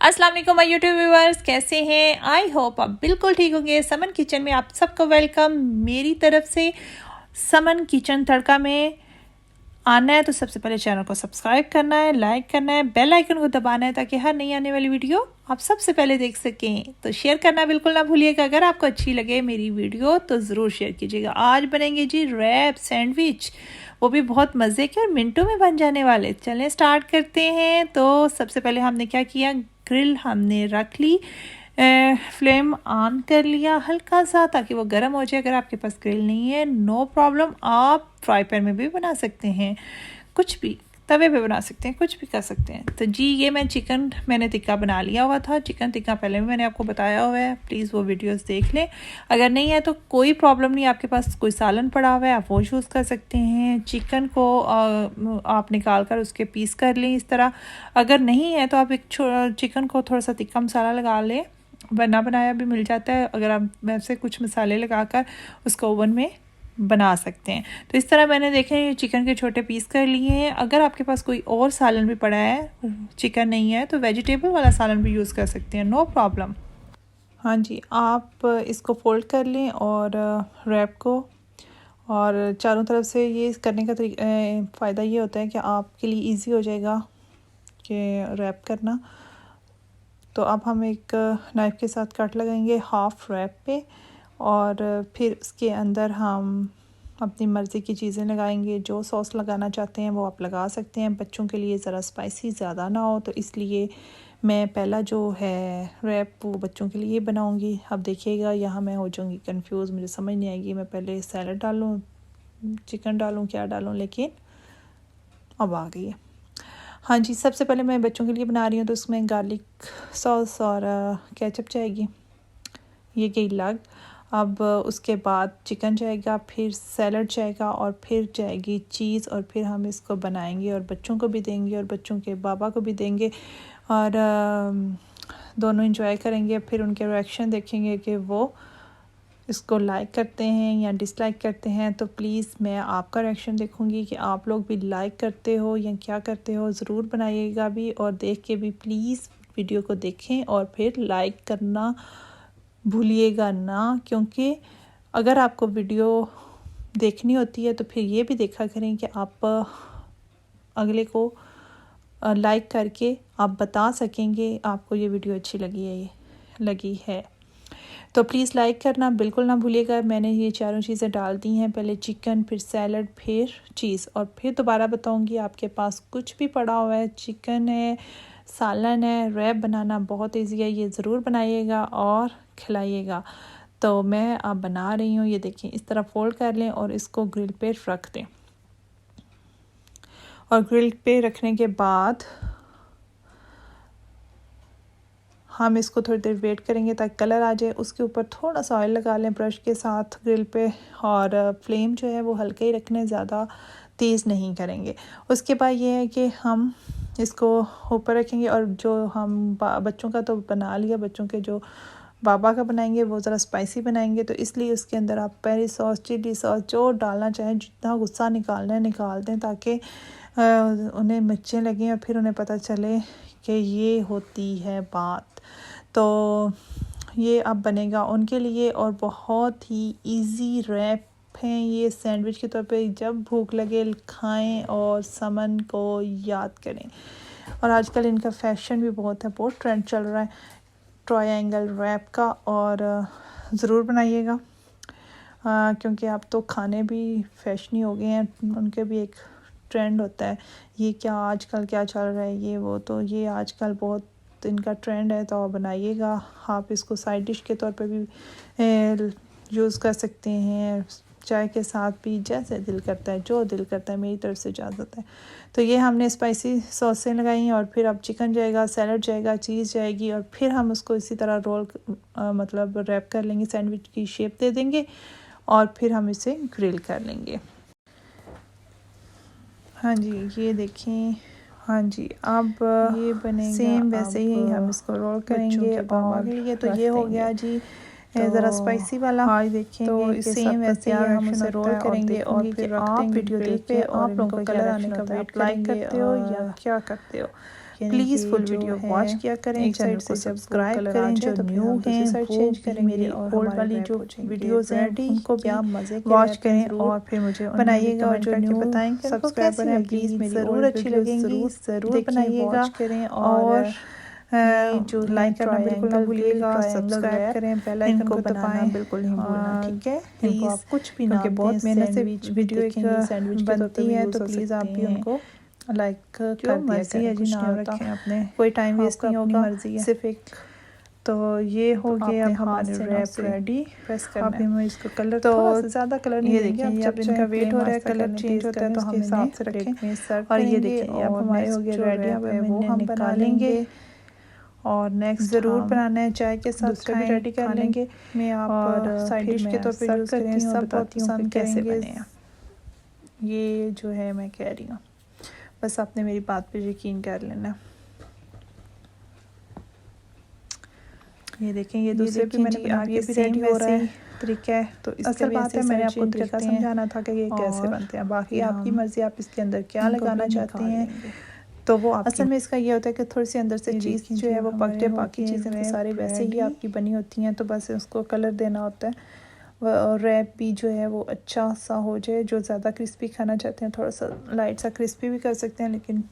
अस्सलाम वालेकुम my YouTube viewers, कैसे हैं? आई होप आप बिल्कुल ठीक होंगे। समन किचन में आप सबको वेलकम मेरी तरफ से। समन किचन तड़का में आना है तो सबसे पहले चैनल को सब्सक्राइब करना है, लाइक करना है, बेल आइकन को दबाना है ताकि हर नई आने वाली वीडियो आप सबसे पहले देख सकें। तो शेयर करना बिल्कुल ना भूलिएगा। अगर आपको अच्छी लगे मेरी वीडियो तो ज़रूर शेयर कीजिएगा। आज बनेंगे जी रैप सैंडविच, वो भी बहुत मज़े के और मिनटों में बन जाने वाले। चलें स्टार्ट करते हैं। तो सबसे पहले हमने क्या किया, ग्रिल हमने रख ली, फ्लेम ऑन कर लिया हल्का सा ताकि वो गर्म हो जाए। अगर आपके पास ग्रिल नहीं है नो प्रॉब्लम, आप फ्राई पैन में भी बना सकते हैं, कुछ भी तवे पे बना सकते हैं, कुछ भी कर सकते हैं। तो जी ये मैंने टिक्का बना लिया हुआ था। चिकन टिक्का पहले भी मैंने आपको बताया हुआ है, प्लीज़ वो वीडियोस देख लें। अगर नहीं है तो कोई प्रॉब्लम नहीं, आपके पास कोई सालन पड़ा हुआ है आप वो यूज़ कर सकते हैं। चिकन को आप निकाल कर उसके पीस कर लें इस तरह। अगर नहीं है तो आप एक चिकन को थोड़ा सा तिक्का मसाला लगा लें, बना बनाया भी मिल जाता है। अगर आप वैसे कुछ मसाले लगाकर उसको ओवन में बना सकते हैं। तो इस तरह मैंने देखे ये चिकन के छोटे पीस कर लिए हैं। अगर आपके पास कोई और सालन भी पड़ा है, चिकन नहीं है, तो वेजिटेबल वाला सालन भी यूज़ कर सकते हैं, नो प्रॉब्लम। हाँ जी, आप इसको फोल्ड कर लें और रैप को, और चारों तरफ से ये करने का फ़ायदा ये होता है कि आपके लिए इजी हो जाएगा कि रैप करना। तो अब हम एक नाइफ़ के साथ कट लगाएंगे हाफ रैप पे, और फिर उसके अंदर हम अपनी मर्ज़ी की चीज़ें लगाएंगे। जो सॉस लगाना चाहते हैं वो आप लगा सकते हैं। बच्चों के लिए ज़रा स्पाइसी ज़्यादा ना हो तो इसलिए मैं पहला जो है रैप वो बच्चों के लिए बनाऊंगी। अब देखिएगा यहाँ मैं हो जाऊंगी कंफ्यूज, मुझे समझ नहीं आएगी मैं पहले सैलड डालूँ, चिकन डालूँ, क्या डालूँ, लेकिन अब आ गई है। हाँ जी, सबसे पहले मैं बच्चों के लिए बना रही हूँ तो उसमें गार्लिक सॉस और केचप जाएगी, ये गई लग। अब उसके बाद चिकन जाएगा, फिर सैलड जाएगा, और फिर जाएगी चीज़, और फिर हम इसको बनाएंगे और बच्चों को भी देंगे और बच्चों के बाबा को भी देंगे, और दोनों इंजॉय करेंगे। फिर उनके रिएक्शन देखेंगे कि वो इसको लाइक करते हैं या डिसलाइक करते हैं। तो प्लीज़ मैं आपका रिएक्शन देखूंगी कि आप लोग भी लाइक करते हो या क्या करते हो। ज़रूर बनाइएगा भी, और देख के भी प्लीज़ वीडियो को देखें और फिर लाइक करना भूलिएगा ना, क्योंकि अगर आपको वीडियो देखनी होती है तो फिर ये भी देखा करें कि आप अगले को लाइक करके आप बता सकेंगे आपको ये वीडियो अच्छी लगी है। तो प्लीज़ लाइक करना बिल्कुल ना भूलिएगा। मैंने ये चारों चीज़ें डाल दी हैं, पहले चिकन, फिर सैलड, फिर चीज़, और फिर दोबारा बताऊंगी। आपके पास कुछ भी पड़ा हुआ है, चिकन है, सालन है, रैप बनाना बहुत इजी है, ये ज़रूर बनाइएगा और खिलाइएगा। तो मैं अब बना रही हूँ, ये देखिए इस तरह फोल्ड कर लें और इसको ग्रिल पे रख दें, और ग्रिल पे रखने के बाद हम इसको थोड़ी देर वेट करेंगे ताकि कलर आ जाए। उसके ऊपर थोड़ा सा ऑयल लगा लें ब्रश के साथ ग्रिल पे, और फ्लेम जो है वो हल्के ही रखने, ज़्यादा तेज़ नहीं करेंगे। उसके बाद ये है कि हम इसको ऊपर रखेंगे, और जो हम बच्चों का तो बना लिया, बच्चों के जो बाबा का बनाएंगे वो ज़रा स्पाइसी बनाएंगे, तो इसलिए उसके अंदर आप पेरी सॉस, चिली सॉस जो डालना चाहें, जितना गुस्सा निकालना है निकाल दें ताकि उन्हें मिर्चें लगें और फिर उन्हें पता चले कि ये होती है बात। तो ये अब बनेगा उनके लिए, और बहुत ही इजी रैप हैं ये सैंडविच के तौर पे। जब भूख लगे खाएं और समन को याद करें। और आजकल इनका फैशन भी बहुत है, बहुत ट्रेंड चल रहा है ट्रायंगल रैप का, और ज़रूर बनाइएगा क्योंकि अब तो खाने भी फैशनी हो गए हैं, उनके भी एक ट्रेंड होता है। ये क्या आजकल क्या चल रहा है, ये वो, तो ये आजकल बहुत इनका ट्रेंड है, तो आप बनाइएगा। आप इसको साइड डिश के तौर पे भी यूज़ कर सकते हैं, चाय के साथ भी, जैसे दिल करता है, जो दिल करता है, मेरी तरफ से इजाज़त है। तो ये हमने स्पाइसी सॉसें लगाई हैं, और फिर अब चिकन जाएगा, सैलड जाएगा, चीज़ जाएगी, और फिर हम उसको इसी तरह रोल मतलब रैप कर लेंगे, सैंडविच की शेप दे देंगे, और फिर हम इसे ग्रिल कर लेंगे। हाँ जी, ये देखें, हाँ जी, अब ये बनेगा सेम वैसे ही हम इसको रोल करेंगे, और लिए तो ये हो गया जी ज़रा स्पाइसी वाला। हाँ देखेंगे तो सेम वैसे ही हम उसे रोल करेंगे, और फिर आप वीडियो देख के आप लोगों को कलर आने का वेट लाइक करते हो या क्या करते हो। प्लीज़ फुल वीडियो वॉच किया करें, चैनल को सब्सक्राइब करें। जो न्यू हैं वो भी मेरी ओल्ड वाली जो वीडियोस हैं उनको भी वॉच करें और फिर मुझे बनाइएगा। और जो न्यू बताएंगे सब्सक्राइबर हैं प्लीज़ मेरी ज़रूर अच्छी लगेंगी, ज़रूर बनाइएगा। और जो लाइक करना बिल्कुल ना भूलिएगा, सब्सक्राइब करें, बेल आइकन को दबाएं, बिल्कुल नहीं भूलना, ठीक है। प्लीज़ आप कुछ भी ना, बहुत मेहनत से वीडियो एक बनती है तो प्लीज़ आप भी उनको लाइक कर दिया करें। कुछ नाम रखें अपने, कोई टाइम वेस्ट नहीं होगा, सिर्फ एक। तो ये हो गया अब हमारे रैप रेडी। अभी मैं इसको कलर तो ज़्यादा कलर नहीं देंगे, अब जब इनका वेट हो रहा है कलर चेंज होता है तो हम हिसाब से रखें। और ये देखिए अब हमारे हो गए रेडी, अब वो हम बना लेंगे। और नेक्स्ट ज़रूर बनाना है, चाय के साथ दूसरे भी रेडी कर लेंगे मैं आप और साइड डिश के तौर पे यूज़ करें। सब बहुत पसंद कैसे बने हैं ये जो है मैं कह रही हूँ, बस आपने मेरी बात पे यकीन कर लेना। ये देखें ये दूसरे भी मैंने बना के भी रेडी हो रहा है तरीका है। तो असल बात है मैंने आपको तरीका समझाना था कि ये कैसे बनते हैं, बाकी आपकी मर्ज़ी आप इसके अंदर क्या लगाना चाहते हैं तो वो असल में इसका ये होता है कि थोड़ी सी अंदर से चीज़ जो है वो पक जाए, बाकी चीज़ें तो सारी वैसे ही आपकी बनी होती हैं, तो बस उसको कलर देना होता है। और रैप भी जो है वो अच्छा सा हो जाए, जो ज़्यादा क्रिस्पी खाना चाहते हैं थोड़ा सा लाइट सा क्रिस्पी भी कर सकते हैं, लेकिन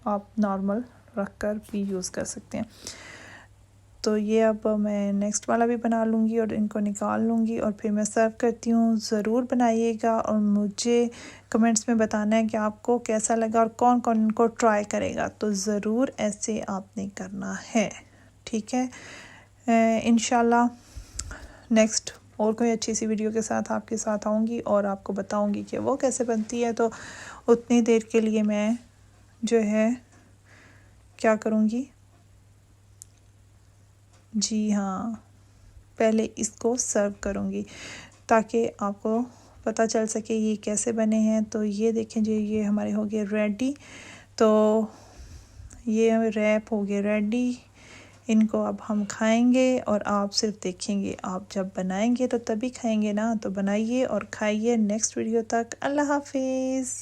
आप नॉर्मल रख कर भी यूज़ कर सकते हैं। तो ये अब मैं नेक्स्ट वाला भी बना लूँगी और इनको निकाल लूँगी और फिर मैं सर्व करती हूँ। ज़रूर बनाइएगा और मुझे कमेंट्स में बताना है कि आपको कैसा लगा और कौन कौन इनको ट्राई करेगा। तो ज़रूर ऐसे आपने करना है, ठीक है। इंशाल्लाह नेक्स्ट और कोई अच्छी सी वीडियो के साथ आपके साथ आऊँगी और आपको बताऊँगी कि वो कैसे बनती है। तो उतनी देर के लिए मैं जो है क्या करूँगी, जी हाँ, पहले इसको सर्व करूँगी ताकि आपको पता चल सके ये कैसे बने हैं। तो ये देखें जी, ये हमारे हो गए रेडी। तो ये रैप हो गए रेडी, इनको अब हम खाएंगे और आप सिर्फ देखेंगे। आप जब बनाएंगे तो तभी खाएंगे ना, तो बनाइए और खाइए। नेक्स्ट वीडियो तक अल्लाह हाफिज़।